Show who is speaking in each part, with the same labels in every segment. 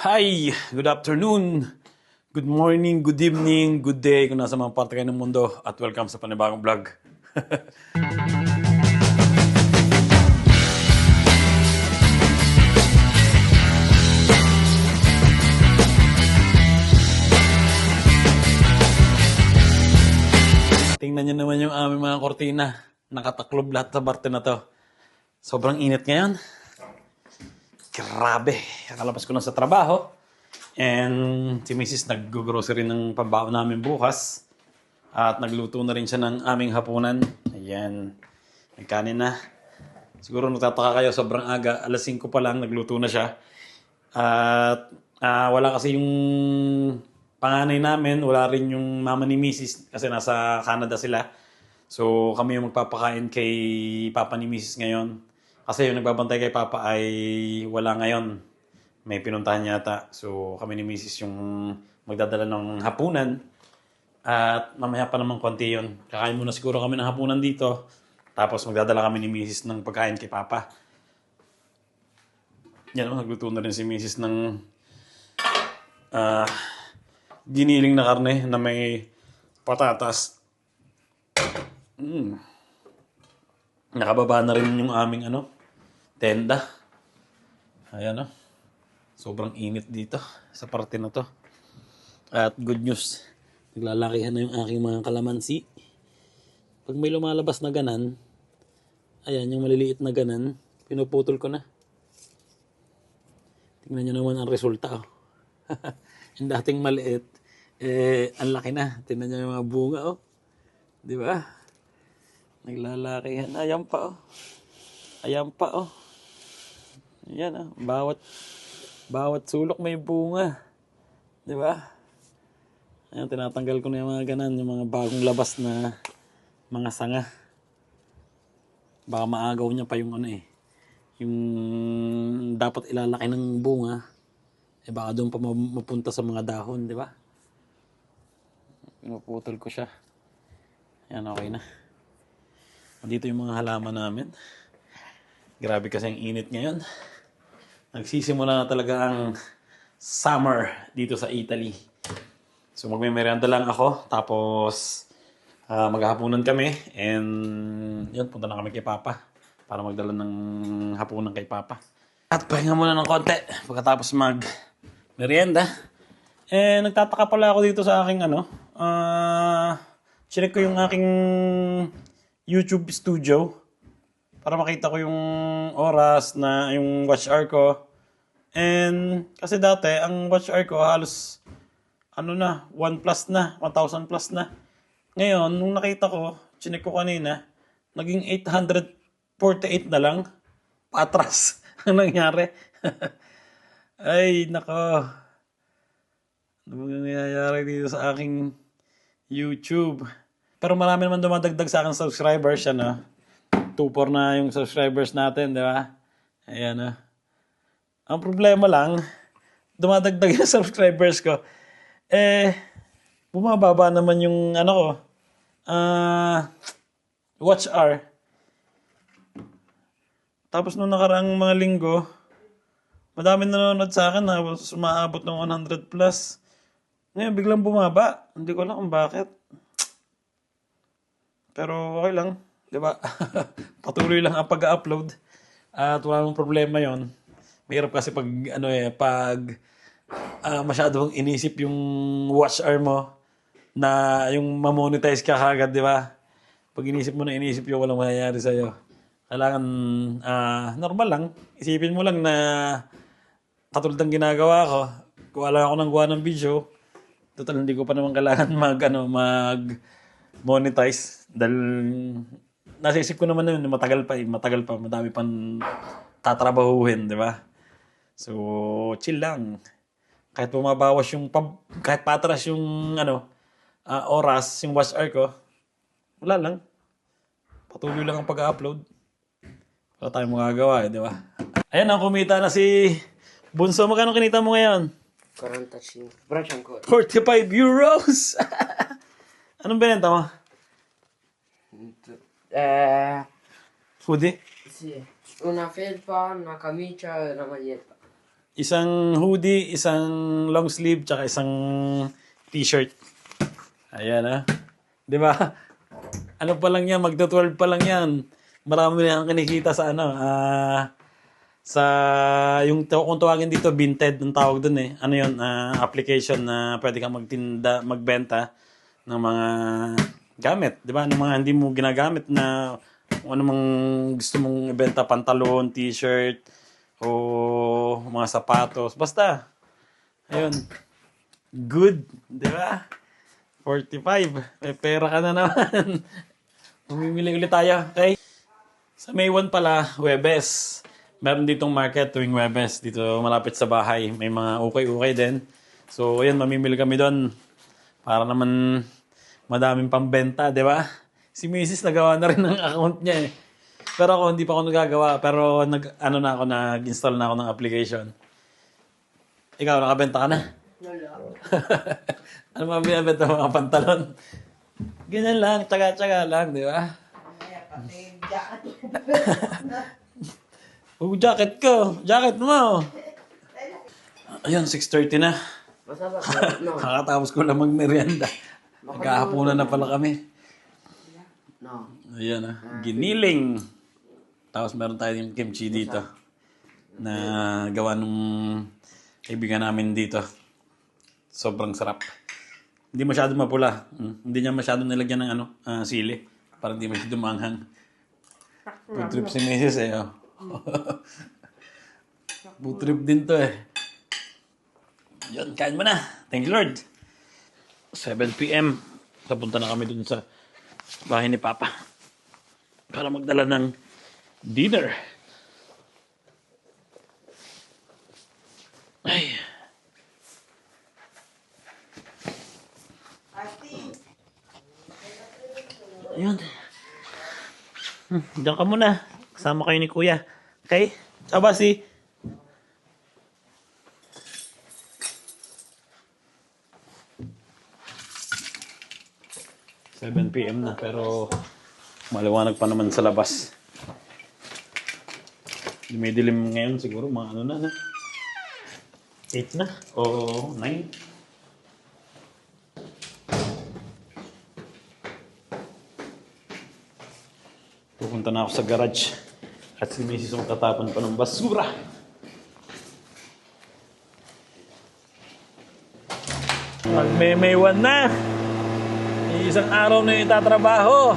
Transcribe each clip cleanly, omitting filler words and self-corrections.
Speaker 1: Hi! Good afternoon, good morning, good evening, good day kung nasa mga parte kayo ng mundo at welcome sa panibagong vlog. Tingnan nyo naman yung aming mga kortina. Nakataklob lahat sa parte na to. Sobrang init ngayon. Grabe. Nakalabas ko na sa trabaho. And si Mrs. nag-grocery ng pambaon namin bukas. At nagluto na rin siya ng aming hapunan. Ayan. May kanin na. Siguro nagtataka kayo, sobrang aga. Alas 5 pa lang, nagluto na siya. At wala kasi yung panganay namin. Wala rin yung mama ni Mrs. kasi nasa Canada sila. So kami yung magpapakain kay papa ni Mrs. ngayon. Kasi yung nagbabantay kay papa ay wala ngayon. May pinuntahan yata. So kami ni Mrs. yung magdadala ng hapunan. At mamaya pa naman konti yun. Kakain muna siguro kami ng hapunan dito. Tapos magdadala kami ni Mrs. ng pagkain kay papa. Yan, nagluto na rin si Mrs. ng giniling na karne na may patatas. Nakababa na rin yung aming tenda. Ayan sobrang init dito sa parte na to. At good news, naglalakihan na yung aking mga kalamansi. Pag may lumalabas na ganan, ayan yung maliliit na ganan, pinuputol ko na. Tingnan nyo naman ang resulta. Yung dating maliit, ang laki na. Tingnan nyo yung mga bunga di ba? Naglalakihan. Ayan pa Ayan pa Ayan Bawat sulok may bunga. Di ba? Ayan, tinatanggal ko na yung mga ganan, yung mga bagong labas na mga sanga. Baka maagaw niya pa yung yung dapat ilalaki ng bunga. Baka doon pa mapunta sa mga dahon, di ba? Pinuputol ko siya. Ayan, okay na. Dito yung mga halaman namin. Grabe kasi ang init ngayon. Nagsisimula na talaga ang summer dito sa Italy. So magme-merienda lang ako. Tapos maghahapunan kami. And yun, punta na kami kay Papa. Para magdala ng hapunan kay Papa. At pahinga muna ng konti. Pagkatapos mag-merienda. Nagtataka pala ako dito sa aking chinek ko yung aking YouTube studio para makita ko yung oras na yung watch hour ko. And kasi dati ang watch hour ko halos 1 plus na, 1,000 plus na. Ngayon, nung nakita ko, chinek ko kanina, naging 848 na lang. Patras ang nangyari. Ay, nako. Ano bang nangyayari dito sa aking YouTube? Pero marami naman dumadagdag sa akin subscribers, 2-4 na yung subscribers natin, di ba? Ayan Ang problema lang, dumadagdag yung subscribers ko. Bumababa naman yung watch hour. Tapos nung nakaraang mga linggo, madami nanonood sa akin, umaabot ng 100 plus. Ngayon, biglang bumaba. Hindi ko alam kung bakit. Pero okay lang, di ba? Patuloy lang ang pag-upload. At wala namang problema yon. Mahirap kasi pag masyadong inisip yung watch hour mo na yung ma-monetize ka kagad, di ba? Pag inisip mo yung walang mangyayari sa'yo. Kailangan normal lang. Isipin mo lang na katulad ng ginagawa ko. Kuha lang ako ng video. Total, hindi ko pa naman kailangan mag-monetize. Dahil nasa isip ko naman na yun, matagal pa. Madami pang tatrabahuhin, di ba? So, chill lang. Kahit bumabawas kahit patras yung oras, yung watch hour ko, wala lang. Patuloy lang ang pag-upload. Wala tayong magagawa, di ba? Ayan, kumita na si Bunso. Magkano kinita mo ngayon?
Speaker 2: 45. Braccio ancora.
Speaker 1: 45 euros! Anong binenta mo? Hoodie?
Speaker 2: Sì, una felpa, una camicia e una maglietta.
Speaker 1: Isang hoodie, isang long sleeve, tsaka isang t-shirt. Ayan ah. Di ba? Ano pa lang yan, magto-12 pa lang yan. Marami na ang kinikita sa ano, sa yung kung tawagin dito, Vinted ang tawag dun eh. Ano yun, application na pwede kang magtinda, magbenta ng mga gamit. Di ba? Ng mga hindi mo ginagamit na kung ano mang gusto mong ibenta, pantalon, t-shirt, o mga sapatos. Basta. Ayun. Good. Di ba? 45. May pera ka na naman. Mamimili ulit tayo. Okay? Sa May 1 pala, Huwebes. Meron ditong market tuwing Huwebes. Dito malapit sa bahay. May mga ukay-ukay din. So, ayun, mamimili kami doon. Para naman madaming pambenta, di ba? Si Mrs. nagawa na rin ng account niya eh. Pero ako, hindi pa ako nagagawa. Pero nag-install na ako ng application. Ikaw, nakabenta ka na?
Speaker 2: Wala.
Speaker 1: Ano mga binabenta mga pantalon? Ganyan lang, tsaga-tsaga lang, di ba? Jacket ko. Jacket mo. Ayun, 6:30 na.
Speaker 2: Masama no.
Speaker 1: Kakatapos ko lang magmerienda. Nagkahapunan na pala kami.
Speaker 2: No.
Speaker 1: Ayan ah, giniling. Tapos meron tayong kimchi dito. Na gawa nung kaibigan namin dito. Sobrang sarap. Hindi masyado mapula. Hindi niya masyado nilagyan ng sili. Para hindi masyado manghang. Food trip si Mrs. eh. Oh. Food trip din to eh. Yun, kain mo na. Thank you Lord. 7 p.m. Papunta na kami dun sa bahay ni Papa. Para magdala ng dinner. Ay. Ayun. Diyan ka muna. Kasama kayo ni Kuya. Okay? Ciao, Basi. (7 p.m. na pero maliwanag pa naman sa labas. Dumidilim ngayon siguro mga 8 na o 9. Pupunta na ako sa garage at si Mrs. ang tatapon pa ng basura. Magme-May 1 na. Isang araw na yung itatrabaho.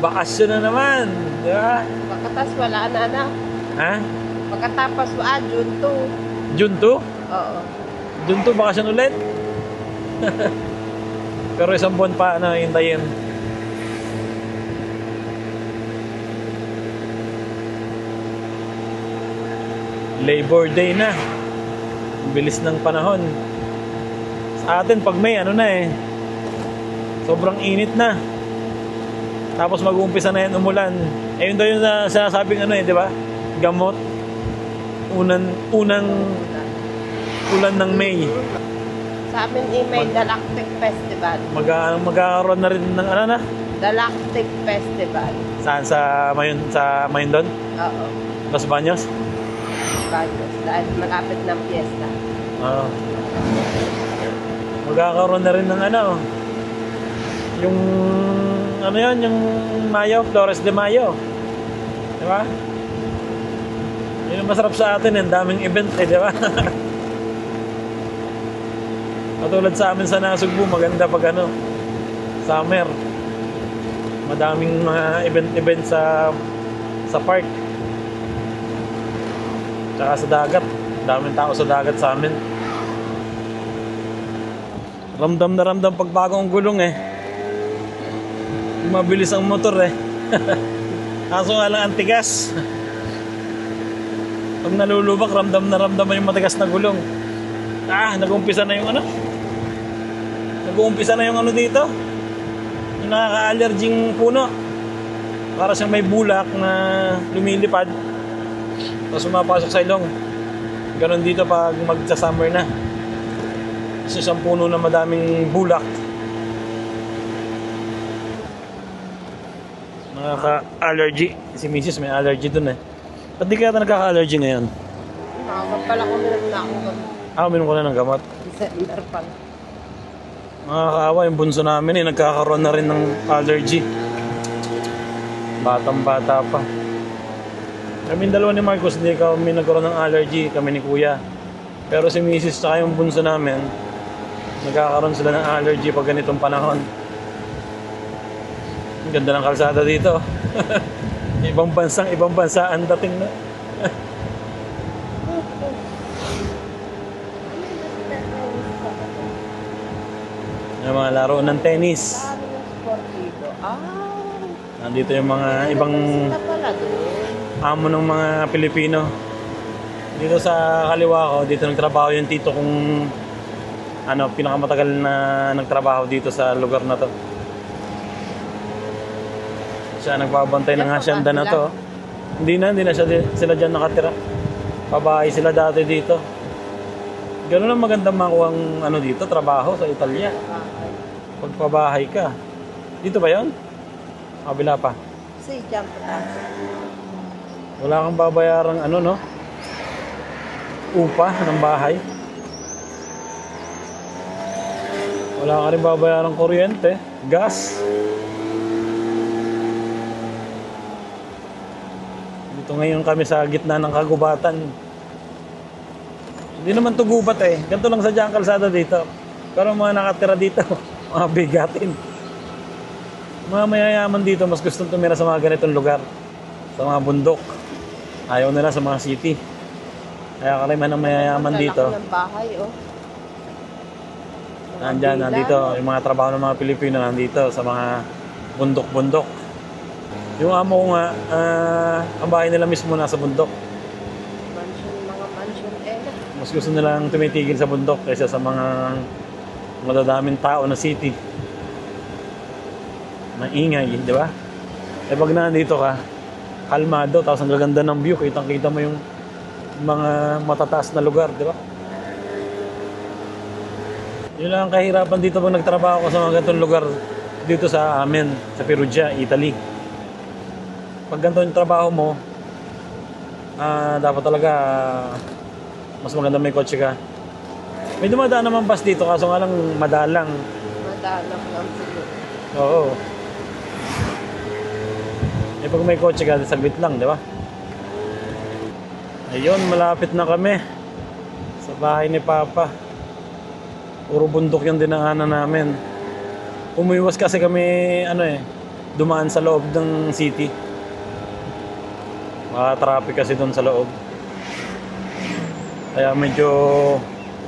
Speaker 1: Bakasyon na naman. Di ba?
Speaker 3: Pagkatas wala na na.
Speaker 1: Ha?
Speaker 3: Pagkatapos June 2.
Speaker 1: June 2?
Speaker 3: Oo.
Speaker 1: June 2 bakasyon ulit? Pero isang buwan pa na hintayin. Labor Day na. Bilis ng panahon. Sa atin pag May sobrang init na. Tapos mag-uumpisa na yan umulan. Eh yun daw yung sinasabing di ba? Gamot. Unang ulan ng May.
Speaker 3: Sa amin may Galactic Festival.
Speaker 1: Magkakaroon na rin ng
Speaker 3: Galactic Festival.
Speaker 1: Saan? Sa Mayon doon?
Speaker 3: Oo.
Speaker 1: Los Baños?
Speaker 3: Baños. Dahil malapit ng fiesta.
Speaker 1: Oo. Magkakaroon na rin ng yung yung Mayo, Flores de Mayo. Di ba? Yun ang masarap sa atin, ang daming event di ba? Katulad sa amin sa Nasugbu, maganda pag summer. Madaming mga event sa park. Tsaka sa dagat. Daming tao sa dagat sa amin. Ramdam na ramdam pagbago ang gulong Mabilis ang motor Kaso nga lang ang tigas. Pag nalulubak, ramdam na ramdam yung matigas na gulong. Nag-uumpisa na yung Nag-uumpisa na yung dito. Yung nakaka-allerging puno. Para siyang may bulak na lumilipad. Tapos sumapasok sa ilong. Ganon dito pag magsa-summer na. Kasi isang puno na madaming bulak. Nakaka-allergy. Si Mrs. may allergy dun Ba't di kaya nagkaka-allergy ngayon?
Speaker 3: Nakakapagod pala kung meron na akong gamit.
Speaker 1: Uminom ko na ng gamot.
Speaker 3: December pala.
Speaker 1: Nakakaawa yung bunso namin nagkakaroon na rin ng allergy. Batang-bata pa. Kami dalawa ni Marcos, hindi kami nagkaroon ng allergy, kami ni Kuya. Pero si Mrs. tsaka yung bunso namin, nagkakaroon sila ng allergy pag ganitong panahon. Ang ganda ng kalsada dito. ibang bansa ang dating na. Yung mga laro ng tennis.
Speaker 3: Sabi ng sportivo.
Speaker 1: Nandito yung mga ibang
Speaker 3: Sila pala doon.
Speaker 1: amo ng mga Pilipino. Dito sa kaliwa ko, dito nagtrabaho yung tito kong pinakamatagal na nagtrabaho dito sa lugar na to. Siya nagbabantay ng hacienda na to. Hindi na sila dyan nakatira. Pabahay sila dati dito. Gano'n lang magandang makuha ang dito, trabaho sa Italia. Pagpabahay ka. Dito ba yon? Kabila pa.
Speaker 3: Kasi jump tax.
Speaker 1: Wala kang babayarang upa ng bahay. Wala ka rin babayarang kuryente, gas. Dito ngayon kami sa gitna ng kagubatan. Hindi naman to gubat eh. Ganito lang sa kalsada dito. Pero mga nakatira dito, mga bigatin. Mga mayayaman dito, mas gustong tumira sa mga ganitong lugar. Sa mga bundok. Ayaw nila sa mga city. Kaya karamihan ng mayayaman dito.
Speaker 3: Lalaki ng bahay, oh.
Speaker 1: Nandito, yung mga trabaho ng mga Pilipino nandito sa mga bundok-bundok. Yung amo ko nga, ang bahay nila mismo nasa bundok.
Speaker 3: Mga mansion,
Speaker 1: Mas gusto nilang tumitigil sa bundok kaysa sa mga madadaming tao na city. Maingay, di ba? Eh pag nandito ka, kalmado, tapos ang gaganda ng view, kitang-kita mo yung mga matataas na lugar, di ba? Yun lang ang kahirapan dito pag nagtrabaho ko sa mga ganitong lugar dito sa amin, sa Perugia, Italy. Pag ganito yung trabaho mo, dapat talaga mas maganda may kotse ka. May dumadaan naman bus dito, kaso nga lang madalang.
Speaker 3: Madalang lang siguro.
Speaker 1: Oo. Eh pag may kotse ka, saglit lang, di ba? Ayun, malapit na kami sa bahay ni Papa. Puro bundok yung dinaanan namin. Umiwas kasi kami, dumaan sa loob ng city. Traffic kasi doon sa loob. Kaya medyo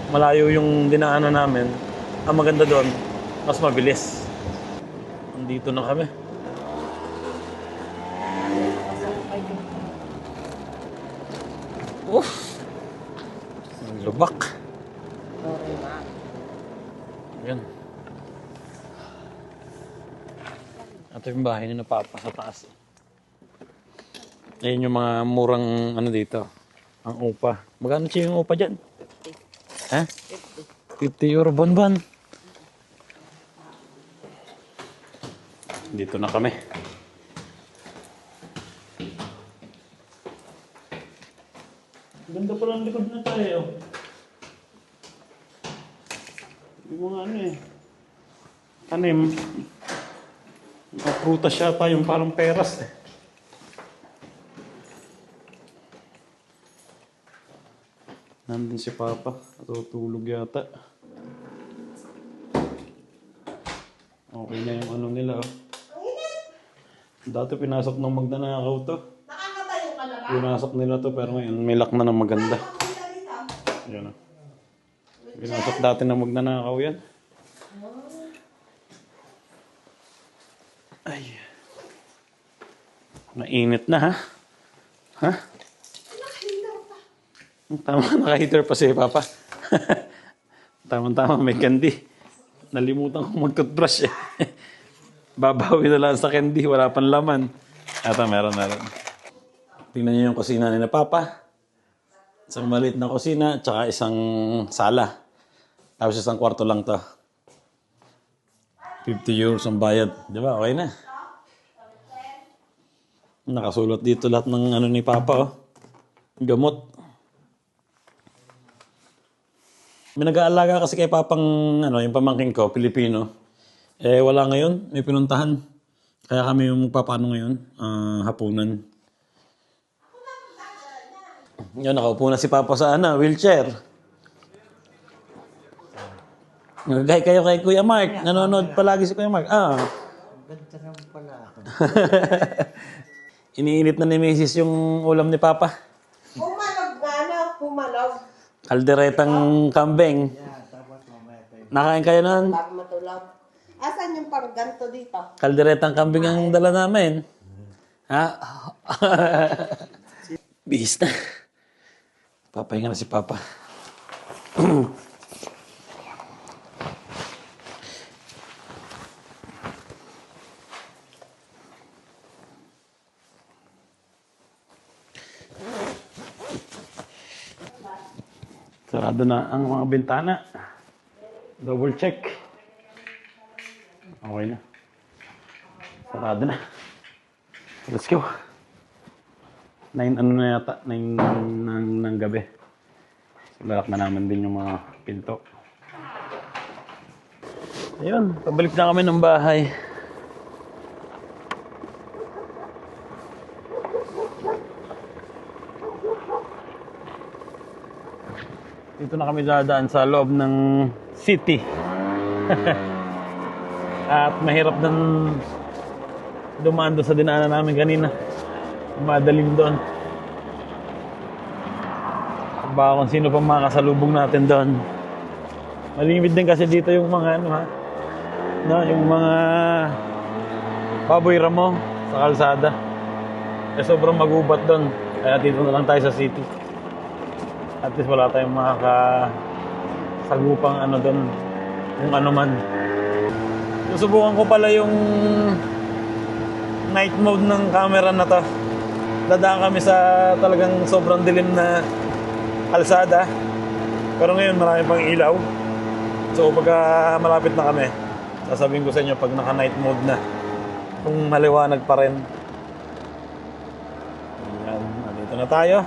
Speaker 1: malayo yung dinaanan namin. Ang maganda doon, mas mabilis. Nandito na kami. Ang lubak.
Speaker 3: Sorry, ma.
Speaker 1: Yan. Ito yung bahay ni Papa sa taas. Ayan yung mga murang dito. Ang upa. Magkano siya yung upa dyan?
Speaker 3: 50.
Speaker 1: Ha? 50 euro bon. Dito na kami. Ganda pa lang likod na tayo. Yung mga tanim. Mga prutas yata yung parang peras eh. Nandun si Papa. Natutulog yata. Okay na yung nila. Dati pinasok ng magnanakaw to.
Speaker 4: Nakakatayo ka na ba?
Speaker 1: Pinasok nila to pero ngayon may lock na ng maganda. Yan o. Pinasok dati ng magnanakaw yan. Ay. Mainit na ha? Ha? Tama, naka-heater pa si Papa. Tama-tama, may candy. Nalimutan kong mag-toothbrush eh. Babawi na lang sa candy, wala pang laman. Ito, meron. Tingnan niyo yung kusina ni na Papa. Isang maliit na kusina, tsaka isang sala. Tapos isang kwarto lang to. 50 euros ang bayad. Di ba? Okay na. Nakasulat dito lahat ng ni Papa, oh. Gamot. May nag-aalaga kasi kay Papang, yung pamangkin ko, Pilipino. Eh, wala ngayon. May pinuntahan. Kaya kami yung papano ngayon, hapunan. Yun, nakaupo na si Papa sa wheelchair. Nagay kayo kay Kuya Mark. Nanonood palagi si Kuya Mark.
Speaker 4: Ganda naman pala ako.
Speaker 1: Iniinit na ni Mrs. yung ulam ni Papa.
Speaker 3: Pumalog nga na, pumalog.
Speaker 1: Kalderetang kambing.
Speaker 4: Tapos mamaya tayo.
Speaker 1: Nakain kayo nun?
Speaker 3: Bago matulog. Asan yung pang ganto dito?
Speaker 1: Kalderetang kambing ang dala namin. Ha? Bihis na. Papahinga na si Papa. Sarado na ang mga bintana. Double check. Okay na. Sarado na. Let's go. 9 na yata. 9 ng gabi. Lalak na naman din yung mga pinto. Ayun. Pabalik na kami ng bahay. Dito na kami dadaan sa loob ng city. At mahirap nang dumaan doon sa dinaanan namin kanina. Madaling doon. Baka kung sino pa makakasalubong natin doon. Malimit din kasi dito yung mga yung mga baboy ramo sa kalsada. Eh sobrang magubat doon. Kaya dito na lang tayo sa city. At least wala tayong makakasagupang doon, yung man. Susubukan ko pala yung night mode ng camera na to. Dadaan kami sa talagang sobrang dilim na kalsada. Pero ngayon marami pang ilaw. So pagka malapit na kami, sasabihin ko sa inyo pag naka night mode na, kung maliwanag pa rin. Ayan, nandito na tayo.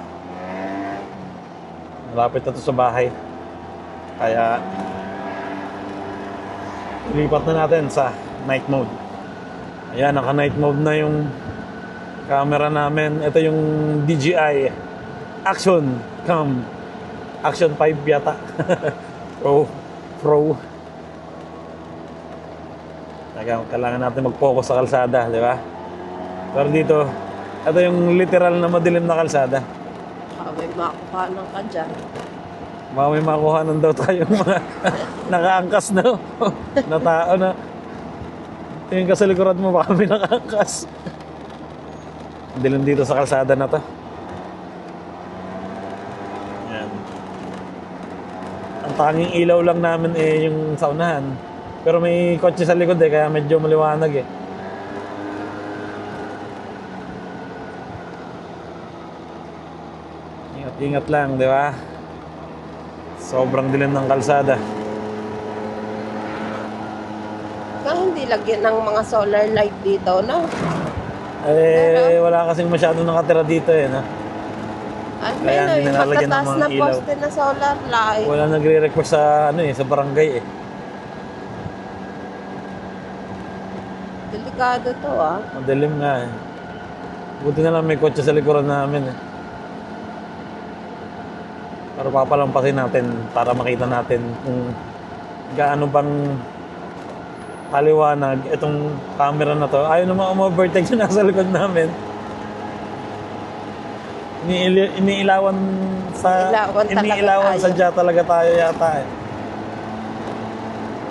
Speaker 1: Malapit na to sa bahay. Kaya lipat na natin sa night mode. Ayan, naka night mode na yung camera namin. Ito yung DJI Action Cam. Action 5 yata. Pro. Kailangan natin mag-focus sa kalsada, di ba? Pero dito, ito yung literal na madilim na kalsada.
Speaker 3: May makukuhanan ka dyan.
Speaker 1: Baka may makuhanan daw tayong mga nakaangkas na na tao na tingin ka sa likuran mo, baka may nakaangkas. Dilim dito sa kalsada na to. Yan. Ang tanging ilaw lang namin yung sa unahan. Pero may kotse sa likod kaya medyo maliwanag Ingat lang, di ba? Sobrang dilim ng kalsada.
Speaker 3: Kung hindi lagyan ng mga solar light dito, no?
Speaker 1: Wala kasing masyadong nakatira dito no?
Speaker 3: Ay,
Speaker 1: Kaya hindi na nalagyan ng
Speaker 3: matatas
Speaker 1: mga
Speaker 3: na
Speaker 1: ilaw.
Speaker 3: poste na solar light.
Speaker 1: Wala nagre-request sa sa barangay
Speaker 3: Delikado to,
Speaker 1: Madilim nga Buti na lang may kotse sa likuran namin Pero papalampasin natin para makita natin kung gaano bang paliwanag itong camera na to. Ayaw naman umovertake yung nasa likod namin. Iniilawan sadya talaga tayo yata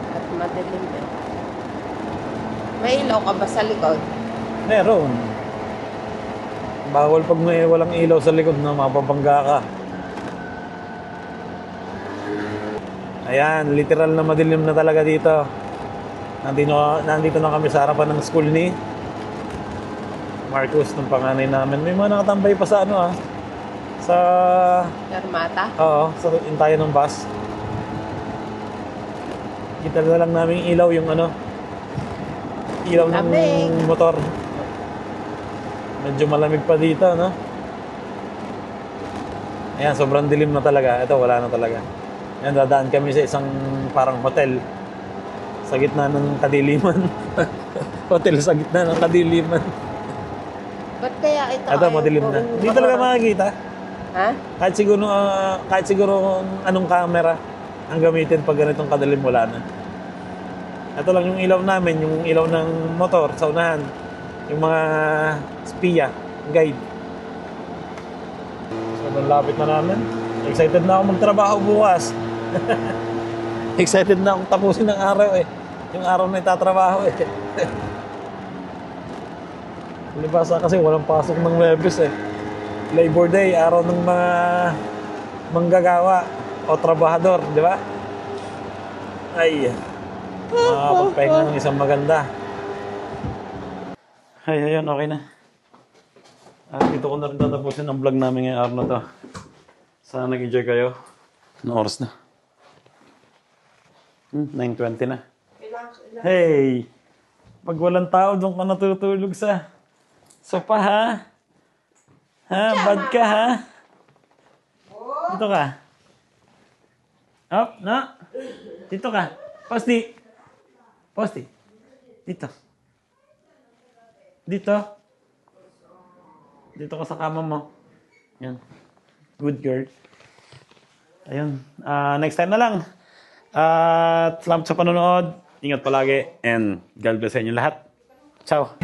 Speaker 3: At madilim din. May ilaw ka ba sa likod?
Speaker 1: Meron. Bawal pag may walang ilaw sa likod na mapabangga ka. Ayan, literal na madilim na talaga dito. Nandito na kami sa harapan ng school ni Marcos, ng panganay namin. May mga nakatambay pa sa sa...
Speaker 3: Armata?
Speaker 1: Oo, sa intayan ng bus. Kita na lang namin ilaw yung ilaw ng motor. Medyo malamig pa dito, no? Ayan, sobrang dilim na talaga. Ito, wala na talaga. Yan, dadaan kami sa isang parang hotel sa gitna ng kadiliman. Hotel sa gitna ng kadiliman.
Speaker 3: Ba't kaya ito?
Speaker 1: Ito,
Speaker 3: ayaw
Speaker 1: madilim na.
Speaker 3: gawing
Speaker 1: Hindi talaga
Speaker 3: mabaras?
Speaker 1: makikita.
Speaker 3: Ha?
Speaker 1: Kahit siguro kung anong camera ang gamitin pag ganitong kadilim, wala na. Ito lang yung ilaw namin, yung ilaw ng motor sa unahan. Yung mga spiya, guide. So, lapit na namin. Excited na ako magtrabaho bukas. Excited na akong tapusin ng araw eh. Yung araw na itatrabaho eh. Libasa kasi walang pasok ng Webes eh. Labor Day, araw ng mga manggagawa o trabahador, di ba? Ay, makakapagpahinga ng isang maganda. Ay, ayun, okay na. Dito ko na rin tatapusin ang vlog namin ngayong araw na to. Sana nag-enjoy kayo. Anong oras na? 9:20 na. Hey! Pag walang tao, doon ka natutulog sa sopa, ha? Ha? Bad ka, ha? Dito ka. Up, na? Dito ka. Posti. Posti. Dito. Dito. Dito ka sa kama mo. Yan. Good girl. Ayun. Next time na lang. At salamat sa panonood. Ingat palagi. And God bless sa inyo lahat. Ciao.